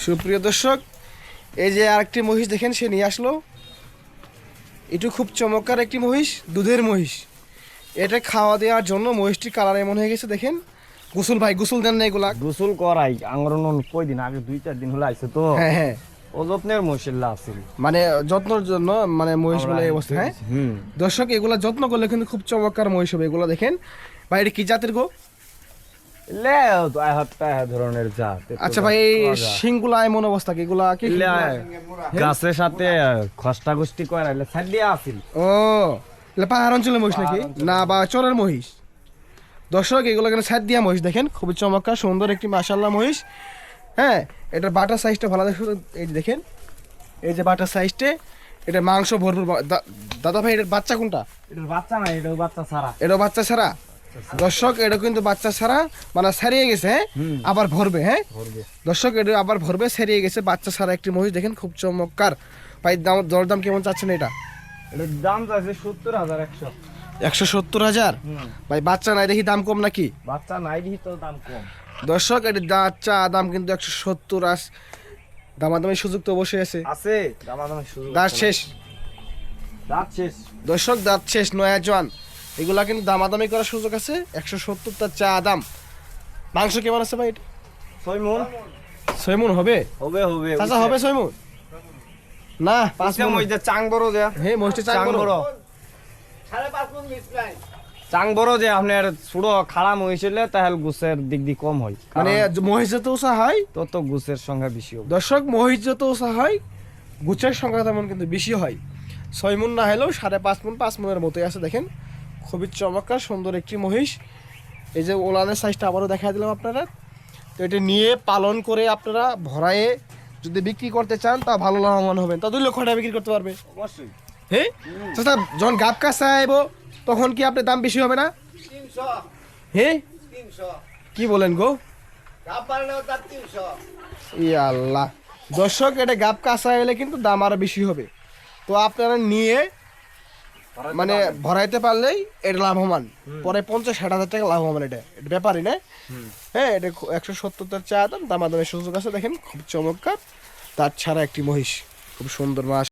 সুপ্রিয় দর্শক, এই যে আরেকটি মহিষ দেখেন সে নিয়ে আসলো। এটু খুব চমৎকার একটি মহিষ, দুধের মহিষ। এটা খাওয়া দেওয়ার জন্য মহিষটির কালার এমন হয়ে গেছে দেখেন। গোসল ভাই, গোসল দেন না এগুলা? গোসল করাই আঙ্গরণ কয়দিন আগে 2-4 দিন হলো আইছে তো। হ্যাঁ হ্যাঁ, অযত্নের মশলা আছে মানে যত্নের জন্য মানে মহিষগুলো এই অবস্থা। হ্যাঁ দর্শক, এগুলা যত্ন করলে কিন্তু খুব চমৎকার মহিষ হবে। এগুলো দেখেন ভাই, এটা কি জাতের গো? ধরনের জাত। আচ্ছা ভাই, এই শিংগুলা এমন অবস্থা কি? এগুলা কি গাছের সাথে খস্তা গোষ্ঠী করাইলে ছাড় দিয়া আছিল। ও, এটা পাহাড় অঞ্চলের মহিষ নাকি? না, বা চরের মহিষ? দর্শক, এগুলো এখানে সাইড দিয়া মহিষ দেখেন, খুবই চমৎকার সুন্দর একটি মাশাআল্লাহ মহিষ। হ্যাঁ, এটার বাটার সাইজটা ভালো এই যে দেখেন, এই যে বাটার সাইজটা, এটা মাংস ভরপুর। দাদা ভাই, এটার বাচ্চা কোনটা? এটার বাচ্চা না, এটাও বাচ্চা ছাড়া। এটা বাচ্চা ছাড়া। দর্শক, এটা কিন্তু বাচ্চা ছাড়া, মানে ছাড়িয়ে গেছে। হ্যাঁ, আবার ভরবে। হ্যাঁ দর্শক, এটা আবার ভরবে, ছাড়িয়ে গেছে, বাচ্চা ছাড়া একটি মহিষ দেখেন, খুব চমৎকার। ভাই দরদাম কেমন চাচ্ছেন এটা? এটার দাম চাইছে 70,100। 170,000? ভাই বাচ্চা নাই দেখি দাম কম নাকি? বাচ্চা নাই দেখি তো দাম কম। দর্শক, এটির বাচ্চা দাম কিন্তু 170। দামাদামির সুযোগ তো অবশ্যই আছে। আছে দামাদামির সুযোগ। দাঁত শেষ। দাঁত শেষ দর্শক, দাঁত শেষ, নয়া জোয়ান। এগুলা কিন্তু দামাদামি করার সুযোগ আছে। 170 তার চা দাম। মাংস কেমন আছে ভাই? 6 মণ। 6 মণ হবে? হবে হবে। চাচা হবে 6 মণ? না, 5 মণ। মইদা চাং বড় দে। হে, মহিষটা চাং বড়। 5.5 মণ মিস নাই। চাং বড় যে আপনার ছোট খাড়া মহিষ হলে তাহলে গুছের দিক দিয়ে কম হয়। মানে মহিষ যত উঁচা হয় তত গুছের সংখ্যা বেশি হবে। দর্শক, মহিষ যত উঁচা হয় গুছের সংখ্যা তেমন কিন্তু বেশি হয়। 6 মণ না হলেও 5.5 মণ, 5 মণের মতোই আছে দেখেন। খুবই চমৎকার সুন্দর একটি মহিষ। এই যে ওলানের সাইজটা আবারও দেখা দিলাম আপনারা। তো এটা নিয়ে পালন করে আপনারা ভরায়ে যদি বিক্রি করতে চান, তা ভালো লাভবান হবেন। তা 2 লক্ষ টাকা বিক্রি করতে পারবে অবশ্যই। হ্যাঁ চাচা, যখন গাব কাজ চাইব তখন কি আপনার দাম বেশি হবে না? 300। হ্যাঁ 300 কি বলেন গো? গাব বাড়লেও তার 300। ইয়া আল্লাহ। দর্শক, এটা গাব কাঁচা এলে কিন্তু দাম আরো বেশি হবে। তো আপনারা নিয়ে মানে ভরাইতে পারলেই এটা লাভবান। পরে 50-60 হাজার টাকা লাভবান। এটা ব্যাপারই না। হ্যাঁ, এটা 170 তার চা দাম, দামাদামের সুযোগ আছে দেখেন, খুব চমৎকার। তার ছাড়া একটি মহিষ, খুব সুন্দর মাস।